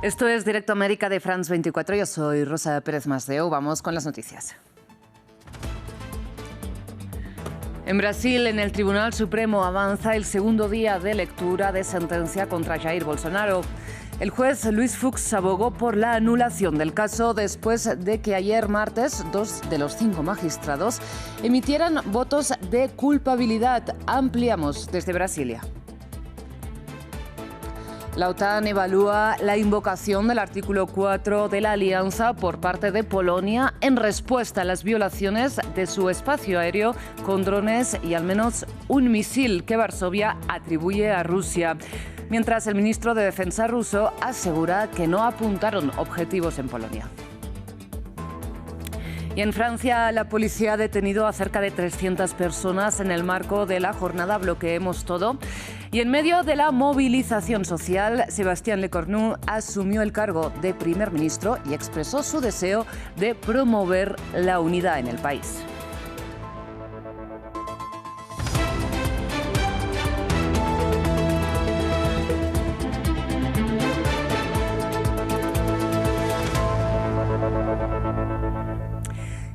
Esto es Directo América de France 24. Yo soy Rosa Pérez Masdeu. Vamos con las noticias. En Brasil, en el Tribunal Supremo, avanza el segundo día de lectura de sentencia contra Jair Bolsonaro. El juez Luis Fux abogó por la anulación del caso después de que ayer martes 2 de los 5 magistrados emitieran votos de culpabilidad. Ampliamos desde Brasilia. La OTAN evalúa la invocación del artículo 4 de la Alianza por parte de Polonia en respuesta a las violaciones de su espacio aéreo con drones y al menos un misil que Varsovia atribuye a Rusia. Mientras el ministro de Defensa ruso asegura que no apuntaron objetivos en Polonia. Y en Francia, la policía ha detenido a cerca de 300 personas en el marco de la jornada Bloqueemos Todo. Y en medio de la movilización social, Sébastien Lecornu asumió el cargo de primer ministro y expresó su deseo de promover la unidad en el país.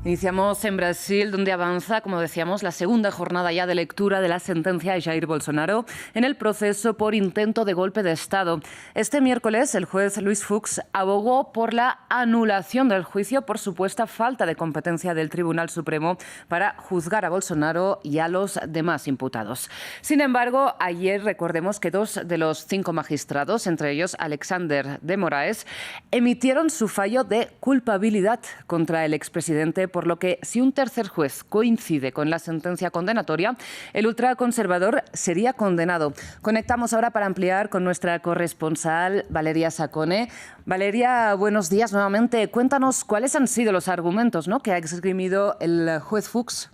Iniciamos en Brasil, donde avanza, como decíamos, la segunda jornada ya de lectura de la sentencia de Jair Bolsonaro en el proceso por intento de golpe de Estado. Este miércoles, el juez Luis Fux abogó por la anulación del juicio por supuesta falta de competencia del Tribunal Supremo para juzgar a Bolsonaro y a los demás imputados. Sin embargo, ayer recordemos que 2 de los 5 magistrados, entre ellos Alexander de Moraes, emitieron su fallo de culpabilidad contra el expresidente, por lo que si un tercer juez coincide con la sentencia condenatoria, el ultraconservador sería condenado. Conectamos ahora para ampliar con nuestra corresponsal Valeria Sacone. Valeria, buenos días nuevamente. Cuéntanos cuáles han sido los argumentos, ¿no?, que ha esgrimido el juez Fux.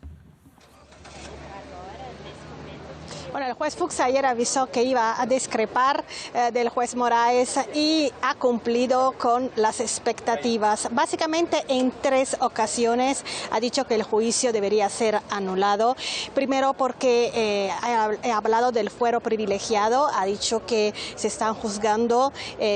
Bueno, el juez Fux ayer avisó que iba a discrepar del juez Moraes y ha cumplido con las expectativas. Básicamente en 3 ocasiones ha dicho que el juicio debería ser anulado. Primero porque ha hablado del fuero privilegiado, ha dicho que se están juzgando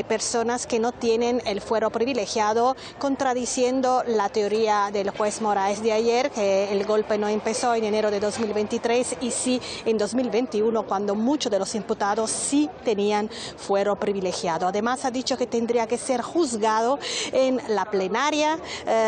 personas que no tienen el fuero privilegiado, contradiciendo la teoría del juez Moraes de ayer, que el golpe no empezó en enero de 2023 y sí en 2021, cuando muchos de los imputados sí tenían fuero privilegiado. Además, ha dicho que tendría que ser juzgado en la plenaria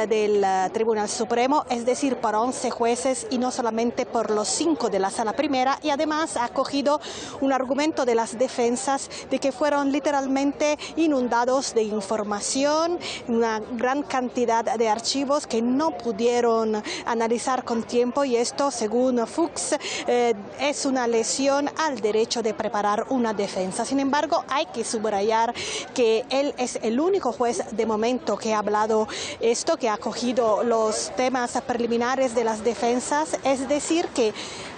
del Tribunal Supremo, es decir, por 11 jueces y no solamente por los 5 de la Sala Primera. Y además ha cogido un argumento de las defensas de que fueron literalmente inundados de información, una gran cantidad de archivos que no pudieron analizar con tiempo, y esto, según Fux, es una lesión al derecho de preparar una defensa. Sin embargo, hay que subrayar que él es el único juez de momento que ha hablado esto, que ha cogido los temas preliminares de las defensas, es decir, que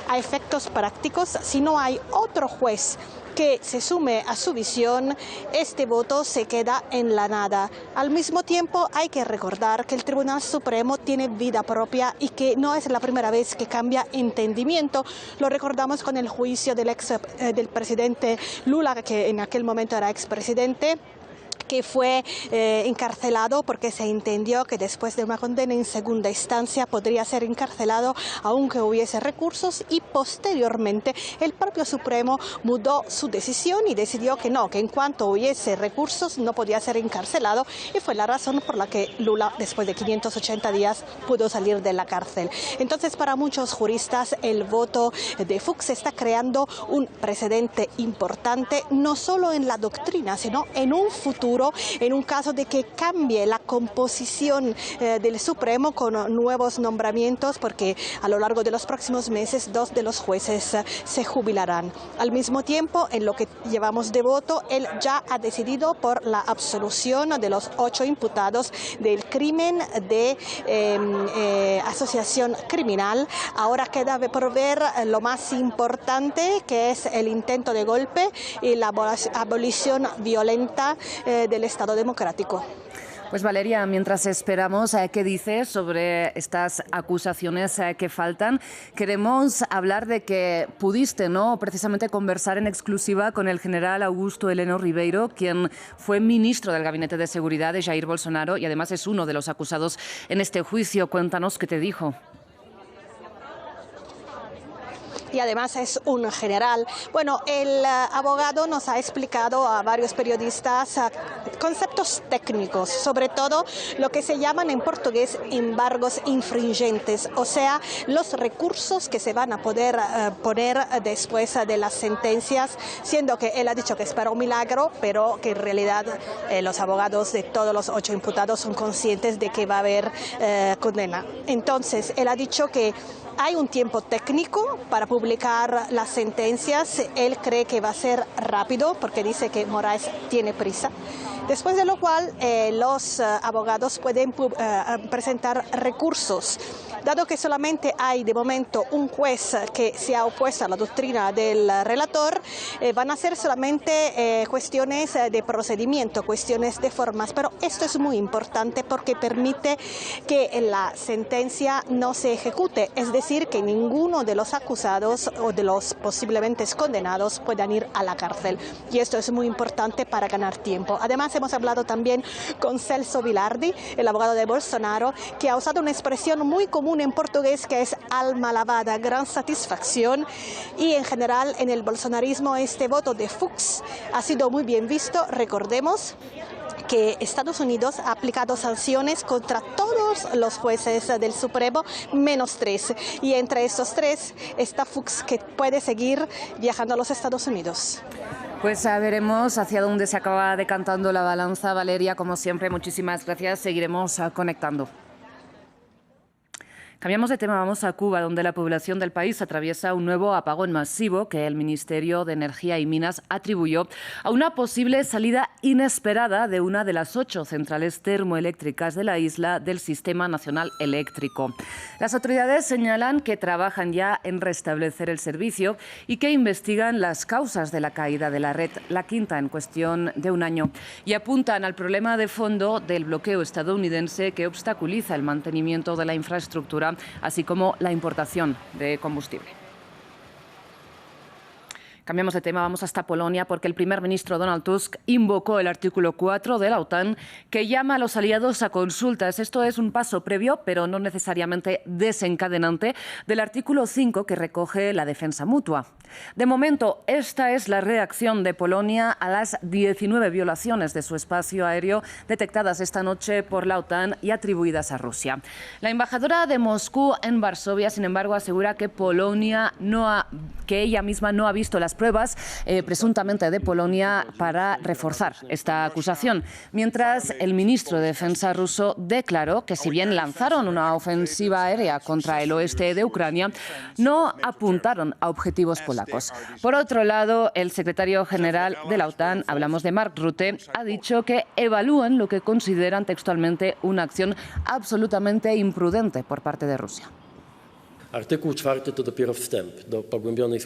a efectos prácticos, si no hay otro juez que se sume a su visión, este voto se queda en la nada. Al mismo tiempo, hay que recordar que el Tribunal Supremo tiene vida propia y que no es la primera vez que cambia entendimiento. Lo recordamos con el juicio del presidente Lula, que en aquel momento era expresidente, que fue encarcelado porque se entendió que después de una condena en segunda instancia podría ser encarcelado aunque hubiese recursos, y posteriormente el propio Supremo mudó su decisión y decidió que no, que en cuanto hubiese recursos no podía ser encarcelado, y fue la razón por la que Lula, después de 580 días, pudo salir de la cárcel. Entonces, para muchos juristas, el voto de Fux está creando un precedente importante, no solo en la doctrina, sino en un futuro, en un caso de que cambie la composición del Supremo con nuevos nombramientos, porque a lo largo de los próximos meses 2 de los jueces se jubilarán. Al mismo tiempo, en lo que llevamos de voto, él ya ha decidido por la absolución de los 8 imputados del crimen de asociación criminal. Ahora queda por ver lo más importante, que es el intento de golpe y la abolición violenta del Estado democrático. Pues Valeria, mientras esperamos qué dice sobre estas acusaciones que faltan, queremos hablar de que pudiste, ¿no?, precisamente conversar en exclusiva con el general Augusto Heleno Ribeiro, quien fue ministro del Gabinete de Seguridad de Jair Bolsonaro y además es uno de los acusados en este juicio. Cuéntanos qué te dijo. Y además es un general. Bueno, el abogado nos ha explicado a varios periodistas conceptos técnicos, sobre todo lo que se llaman en portugués embargos infringentes, o sea, los recursos que se van a poder poner después de las sentencias, siendo que él ha dicho que espera un milagro, pero que en realidad los abogados de todos los 8 imputados son conscientes de que va a haber condena. Entonces, él ha dicho que hay un tiempo técnico para publicar las sentencias. Él cree que va a ser rápido porque dice que Moraes tiene prisa. Después de lo cual los abogados pueden presentar recursos. Dado que solamente hay de momento un juez que se ha opuesto a la doctrina del relator, van a ser solamente cuestiones de procedimiento, cuestiones de formas. Pero esto es muy importante porque permite que la sentencia no se ejecute, es decir, que ninguno de los acusados o de los posiblemente condenados puedan ir a la cárcel. Y esto es muy importante para ganar tiempo. Además, hemos hablado también con Celso Vilardi, el abogado de Bolsonaro, que ha usado una expresión muy común en portugués que es alma lavada, gran satisfacción, y en general en el bolsonarismo este voto de Fux ha sido muy bien visto. Recordemos que Estados Unidos ha aplicado sanciones contra todos los jueces del Supremo, menos 3. Y entre estos 3 está Fux, que puede seguir viajando a los Estados Unidos. Pues veremos hacia dónde se acaba decantando la balanza. Valeria, como siempre, muchísimas gracias. Seguiremos conectando. Cambiamos de tema, vamos a Cuba, donde la población del país atraviesa un nuevo apagón masivo que el Ministerio de Energía y Minas atribuyó a una posible salida inesperada de una de las 8 centrales termoeléctricas de la isla del Sistema Nacional Eléctrico. Las autoridades señalan que trabajan ya en restablecer el servicio y que investigan las causas de la caída de la red, la quinta en cuestión de un año, y apuntan al problema de fondo del bloqueo estadounidense que obstaculiza el mantenimiento de la infraestructura, así como la importación de combustible. Cambiamos de tema, vamos hasta Polonia porque el primer ministro Donald Tusk invocó el artículo 4 de la OTAN que llama a los aliados a consultas. Esto es un paso previo, pero no necesariamente desencadenante, del artículo 5 que recoge la defensa mutua. De momento, esta es la reacción de Polonia a las 19 violaciones de su espacio aéreo detectadas esta noche por la OTAN y atribuidas a Rusia. La embajadora de Moscú en Varsovia, sin embargo, asegura que que ella misma no ha visto las pruebas presuntamente de Polonia para reforzar esta acusación. Mientras el ministro de Defensa ruso declaró que si bien lanzaron una ofensiva aérea contra el oeste de Ucrania, no apuntaron a objetivos polacos. Por otro lado, el secretario general de la OTAN, hablamos de Mark Rutte, ha dicho que evalúan lo que consideran textualmente una acción absolutamente imprudente por parte de Rusia.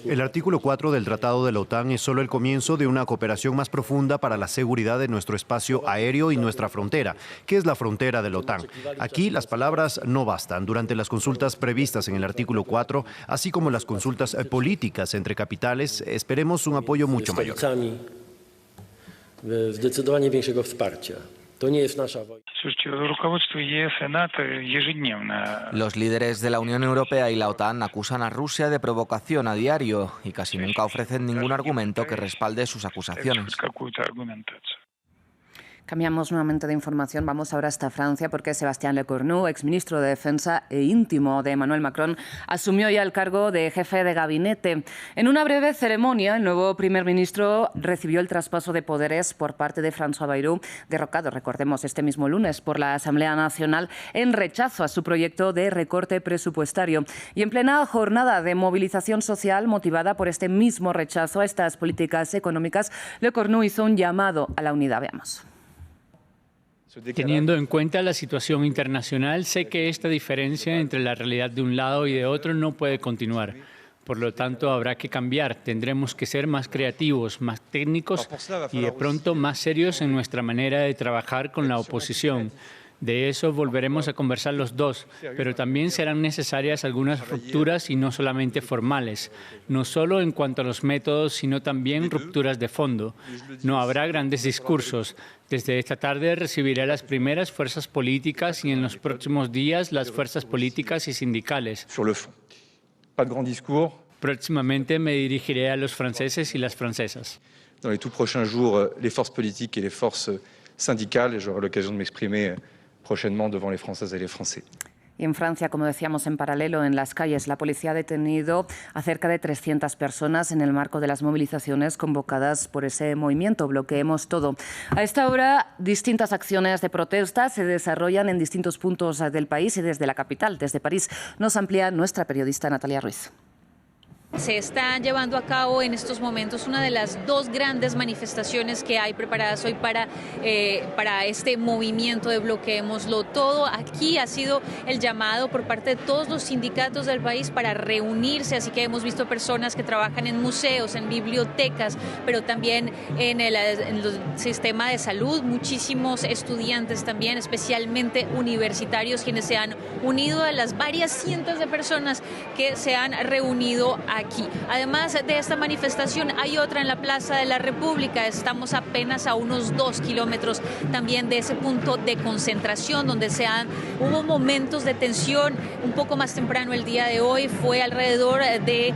El artículo 4 del Tratado de la OTAN es solo el comienzo de una cooperación más profunda para la seguridad de nuestro espacio aéreo y nuestra frontera. ¿Qué es la frontera de la OTAN? Aquí las palabras no bastan. Durante las consultas previstas en el artículo 4, así como las consultas políticas entre capitales, esperemos un apoyo mucho mayor. Los líderes de la Unión Europea y la OTAN acusan a Rusia de provocación a diario y casi nunca ofrecen ningún argumento que respalde sus acusaciones. Cambiamos nuevamente de información. Vamos ahora hasta Francia porque Sébastien Lecornu, exministro de Defensa e íntimo de Emmanuel Macron, asumió ya el cargo de jefe de gabinete. En una breve ceremonia, el nuevo primer ministro recibió el traspaso de poderes por parte de François Bayrou, derrocado, recordemos, este mismo lunes por la Asamblea Nacional en rechazo a su proyecto de recorte presupuestario. Y en plena jornada de movilización social motivada por este mismo rechazo a estas políticas económicas, Lecornu hizo un llamado a la unidad. Veamos. Teniendo en cuenta la situación internacional, sé que esta diferencia entre la realidad de un lado y de otro no puede continuar. Por lo tanto, habrá que cambiar. Tendremos que ser más creativos, más técnicos y de pronto más serios en nuestra manera de trabajar con la oposición. De eso volveremos a conversar los dos, pero también serán necesarias algunas rupturas y no solamente formales, no solo en cuanto a los métodos, sino también rupturas de fondo. No habrá grandes discursos. Desde esta tarde recibiré a las primeras fuerzas políticas y en los próximos días las fuerzas políticas y sindicales. Próximamente me dirigiré a los franceses y las francesas. Dans les tout prochains jours, les forces politiques et les forces syndicales, et j'aurai l'occasion de m'exprimer prochainement devant les Françaises et les Français. Y en Francia, como decíamos, en paralelo, en las calles, la policía ha detenido a cerca de 300 personas en el marco de las movilizaciones convocadas por ese movimiento Bloqueemos Todo. A esta hora, distintas acciones de protesta se desarrollan en distintos puntos del país y desde la capital, desde París, nos amplía nuestra periodista Natalia Ruiz. Se está llevando a cabo en estos momentos una de las dos grandes manifestaciones que hay preparadas hoy para este movimiento de Bloqueémoslo Todo. Aquí ha sido el llamado por parte de todos los sindicatos del país para reunirse, así que hemos visto personas que trabajan en museos, en bibliotecas, pero también en el sistema de salud, muchísimos estudiantes también, especialmente universitarios, quienes se han unido a las varias cientos de personas que se han reunido aquí. Además de esta manifestación hay otra en la Plaza de la República. Estamos apenas a unos 2 kilómetros también de ese punto de concentración donde hubo momentos de tensión un poco más temprano el día de hoy. Fue alrededor de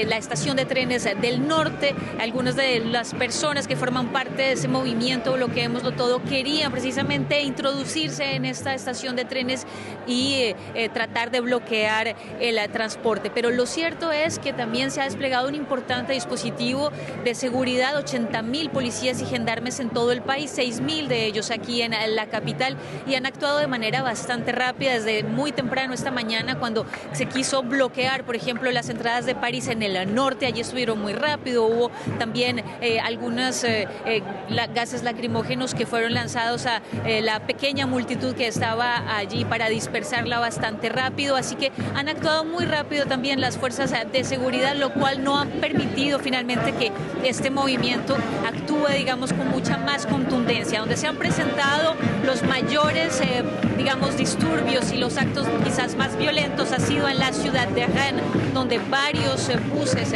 la estación de trenes del norte. Algunas de las personas que forman parte de ese movimiento Bloqueémoslo Todo querían precisamente introducirse en esta estación de trenes y tratar de bloquear el transporte. Pero lo cierto es que también se ha desplegado un importante dispositivo de seguridad, 80.000 policías y gendarmes en todo el país, 6.000 de ellos aquí en la capital, y han actuado de manera bastante rápida desde muy temprano esta mañana cuando se quiso bloquear, por ejemplo, las entradas de París en el norte. Allí estuvieron muy rápido, hubo también algunos gases lacrimógenos que fueron lanzados a la pequeña multitud que estaba allí para dispersarla bastante rápido, así que han actuado muy rápido también las fuerzas de seguridad, lo cual no ha permitido finalmente que este movimiento actúe, digamos, con mucha más contundencia. Donde se han presentado los mayores, disturbios y los actos quizás más violentos ha sido en la ciudad de Rennes, donde varios buses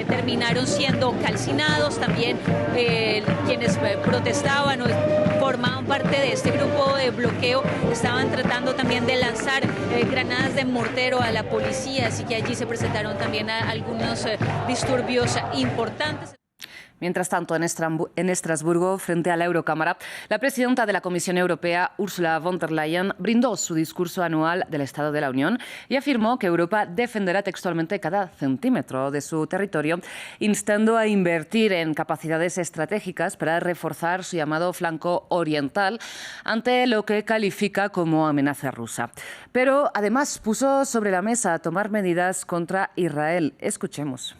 terminaron siendo calcinados. También quienes protestaban o formaban parte de este grupo de bloqueo estaban tratando también de lanzar granadas de mortero a la policía, así que allí se presentaron también algunos disturbios importantes. Mientras tanto, en Estrasburgo, frente a la Eurocámara, la presidenta de la Comisión Europea, Ursula von der Leyen, brindó su discurso anual del Estado de la Unión y afirmó que Europa defenderá textualmente cada centímetro de su territorio, instando a invertir en capacidades estratégicas para reforzar su llamado flanco oriental ante lo que califica como amenaza rusa. Pero además puso sobre la mesa tomar medidas contra Israel. Escuchemos.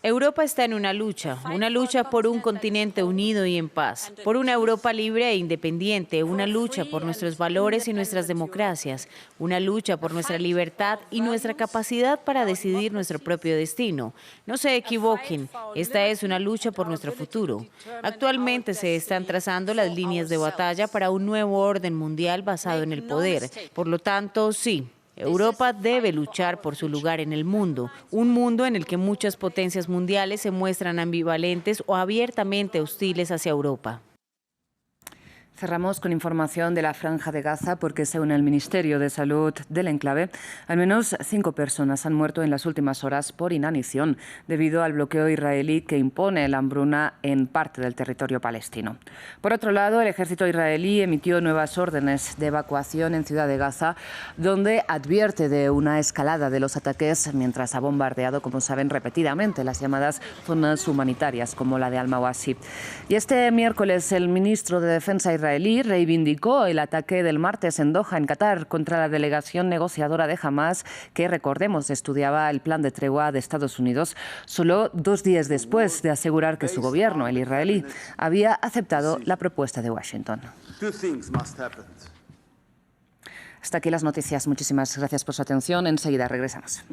Europa está en una lucha por un continente unido y en paz, por una Europa libre e independiente, una lucha por nuestros valores y nuestras democracias, una lucha por nuestra libertad y nuestra capacidad para decidir nuestro propio destino. No se equivoquen, esta es una lucha por nuestro futuro. Actualmente se están trazando las líneas de batalla para un nuevo orden mundial basado en el poder. Por lo tanto, sí. Europa debe luchar por su lugar en el mundo, un mundo en el que muchas potencias mundiales se muestran ambivalentes o abiertamente hostiles hacia Europa. Cerramos con información de la Franja de Gaza porque, según el Ministerio de Salud del enclave, al menos 5 personas han muerto en las últimas horas por inanición debido al bloqueo israelí que impone la hambruna en parte del territorio palestino. Por otro lado, el ejército israelí emitió nuevas órdenes de evacuación en Ciudad de Gaza, donde advierte de una escalada de los ataques mientras ha bombardeado, como saben, repetidamente las llamadas zonas humanitarias como la de Al-Mawasi. Y este miércoles el ministro de Defensa israelí reivindicó el ataque del martes en Doha, en Qatar, contra la delegación negociadora de Hamás, que, recordemos, estudiaba el plan de tregua de Estados Unidos, solo 2 días después de asegurar que su gobierno, el israelí, había aceptado la propuesta de Washington. Hasta aquí las noticias. Muchísimas gracias por su atención. Enseguida regresamos.